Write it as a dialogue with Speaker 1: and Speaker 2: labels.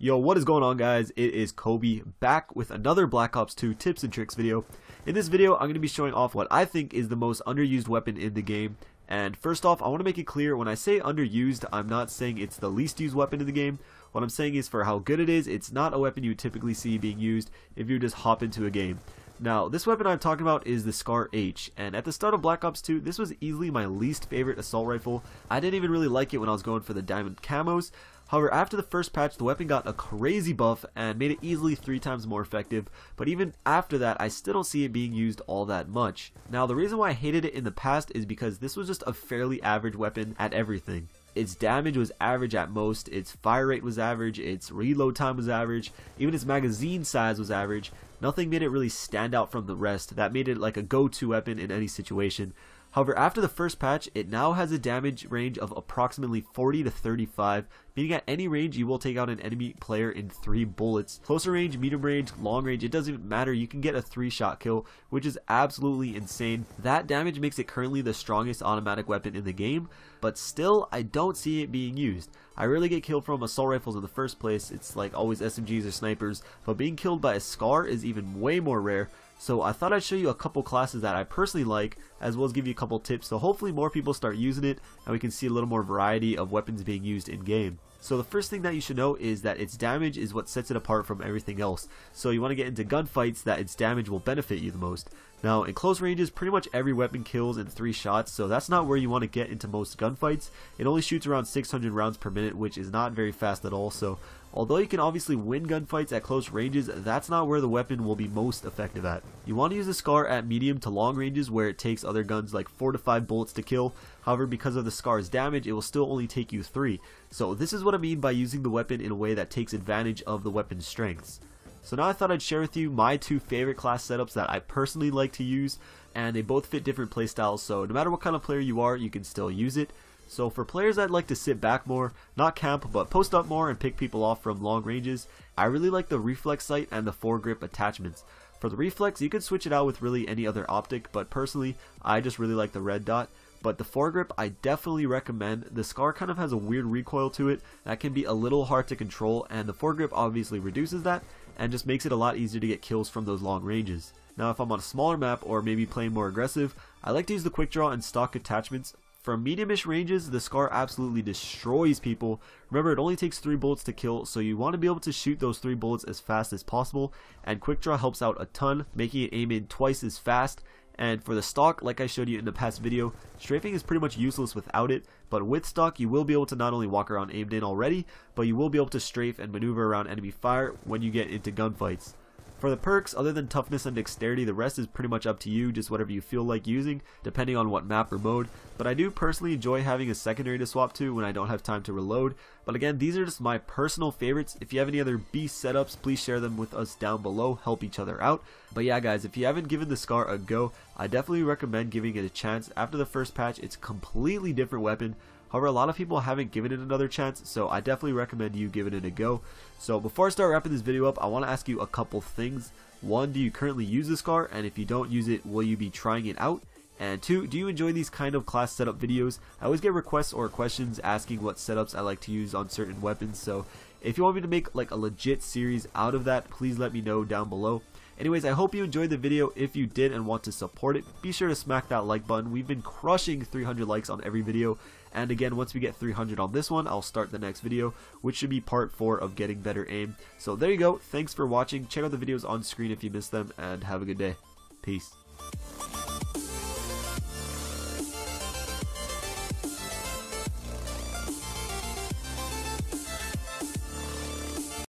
Speaker 1: Yo, what is going on, guys? It is Kobe back with another Black Ops 2 tips and tricks video. In this video, I'm going to be showing off what I think is the most underused weapon in the game. And first off, I want to make it clear, when I say underused, I'm not saying it's the least used weapon in the game. What I'm saying is, for how good it is, it's not a weapon you would typically see being used if you just hop into a game. Now, this weapon I'm talking about is the Scar H, and at the start of Black Ops 2, this was easily my least favorite assault rifle. I didn't even really like it when I was going for the diamond camos. However, after the first patch, the weapon got a crazy buff and made it easily 3 times more effective, but even after that, I still don't see it being used all that much. Now, the reason why I hated it in the past is because this was just a fairly average weapon at everything. Its damage was average at most, its fire rate was average, its reload time was average, even its magazine size was average. Nothing made it really stand out from the rest. That made it like a go-to weapon in any situation. However, after the first patch, it now has a damage range of approximately 40 to 35, meaning at any range you will take out an enemy player in 3 bullets. Closer range, medium range, long range, it doesn't even matter, you can get a 3-shot kill, which is absolutely insane. That damage makes it currently the strongest automatic weapon in the game, but still, I don't see it being used. I rarely get killed from assault rifles in the first place, it's like always SMGs or snipers, but being killed by a Scar is even way more rare. So I thought I'd show you a couple classes that I personally like, as well as give you a couple tips, so hopefully more people start using it and we can see a little more variety of weapons being used in game. So the first thing that you should know is that its damage is what sets it apart from everything else. So you want to get into gunfights that its damage will benefit you the most. Now, in close ranges, pretty much every weapon kills in 3 shots, so that's not where you want to get into most gunfights. It only shoots around 600 rounds per minute, which is not very fast at all, so although you can obviously win gunfights at close ranges, that's not where the weapon will be most effective at. You want to use the Scar at medium to long ranges where it takes other guns like 4 to 5 bullets to kill. However, because of the Scar's damage, it will still only take you 3. So this is what I mean by using the weapon in a way that takes advantage of the weapon's strengths. So now I thought I'd share with you my 2 favorite class setups that I personally like to use, and they both fit different playstyles, so no matter what kind of player you are, you can still use it. So for players that like to sit back more, not camp, but post up more and pick people off from long ranges, I really like the reflex sight and the foregrip attachments. For the reflex, you can switch it out with really any other optic, but personally, I just really like the red dot. But the foregrip, I definitely recommend. The Scar kind of has a weird recoil to it that can be a little hard to control, and the foregrip obviously reduces that and just makes it a lot easier to get kills from those long ranges. Now, if I'm on a smaller map or maybe playing more aggressive, I like to use the quick draw and stock attachments. For medium-ish ranges, the Scar absolutely destroys people. Remember, it only takes 3 bullets to kill, so you want to be able to shoot those 3 bullets as fast as possible, and quick draw helps out a ton, making it aim in twice as fast. And for the stock, like I showed you in the past video, strafing is pretty much useless without it, but with stock you will be able to not only walk around aimed in already, but you will be able to strafe and maneuver around enemy fire when you get into gunfights. For the perks, other than toughness and dexterity, the rest is pretty much up to you, just whatever you feel like using, depending on what map or mode. But I do personally enjoy having a secondary to swap to when I don't have time to reload. But again, these are just my personal favorites. If you have any other beast setups, please share them with us down below, help each other out. But yeah guys, if you haven't given the Scar a go, I definitely recommend giving it a chance. After the first patch, it's a completely different weapon. However, a lot of people haven't given it another chance, so I definitely recommend you giving it a go. So before I start wrapping this video up, I want to ask you a couple things. 1, do you currently use the Scar? And if you don't use it, will you be trying it out? And 2, do you enjoy these kind of class setup videos? I always get requests or questions asking what setups I like to use on certain weapons, so if you want me to make like a legit series out of that, please let me know down below. Anyways, I hope you enjoyed the video. If you did and want to support it, be sure to smack that like button. We've been crushing 300 likes on every video, and again, once we get 300 on this one, I'll start the next video, which should be part 4 of getting better aim. So there you go. Thanks for watching. Check out the videos on screen if you missed them, and have a good day. Peace.